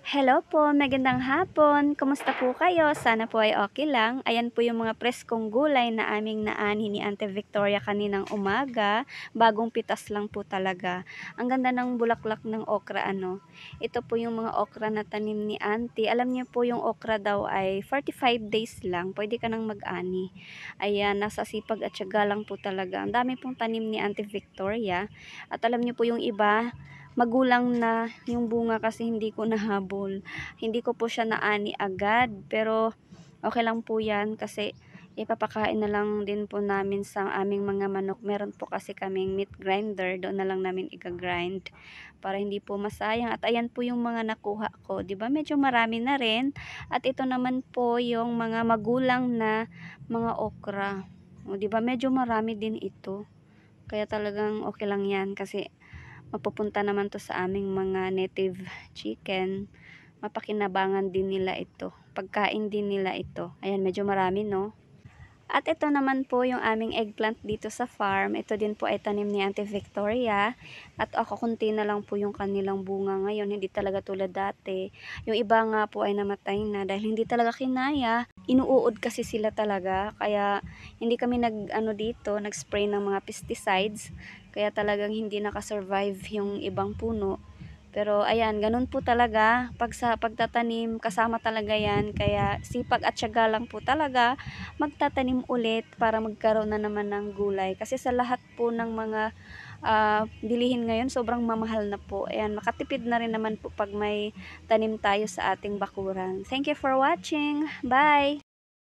Hello po, magandang hapon. Kumusta po kayo? Sana po ay okay lang. Ayan po yung mga preskong gulay na aming naani ni Auntie Victoria kaninang umaga. Bagong pitas lang po talaga. Ang ganda ng bulaklak ng okra ano. Ito po yung mga okra na tanim ni Auntie. Alam niyo po yung okra daw ay 45 days lang. Pwede ka nang mag-ani. Ayan, nasa sipag at tiyaga lang po talaga. Ang dami pong tanim ni Auntie Victoria. At alam niyo po yung iba, magulang na yung bunga kasi hindi ko nahabol. Hindi ko po siya naani agad, pero okay lang po yan kasi ipapakain na lang din po namin sa aming mga manok. Meron po kasi kaming meat grinder, doon na lang namin i-grind para hindi po masayang. At ayan po yung mga nakuha ko, 'di ba? Medyo marami na rin. At ito naman po yung mga magulang na mga okra. O, 'di ba? Medyo marami din ito. Kaya talagang okay lang 'yan kasi mapupunta naman to sa aming mga native chicken. Mapakinabangan din nila ito. Pagkain din nila ito. Ayan, medyo marami, no? At ito naman po yung aming eggplant dito sa farm. Ito din po ay tanim ni Auntie Victoria. At ako kunti na lang po yung kanilang bunga ngayon. Hindi talaga tulad dati. Yung iba nga po ay namatay na dahil hindi talaga kinaya. Inuuod kasi sila talaga. Kaya hindi kami nag-spray ng mga pesticides. Kaya talagang hindi nakasurvive yung ibang puno. Pero ayan, ganun po talaga. Pag sa pagtatanim, kasama talaga yan. Kaya sipag at tiyaga lang po talaga magtatanim ulit para magkaroon na naman ng gulay. Kasi sa lahat po ng mga bilihin ngayon, sobrang mamahal na po. Ayan, makatipid na rin naman po pag may tanim tayo sa ating bakuran. Thank you for watching. Bye!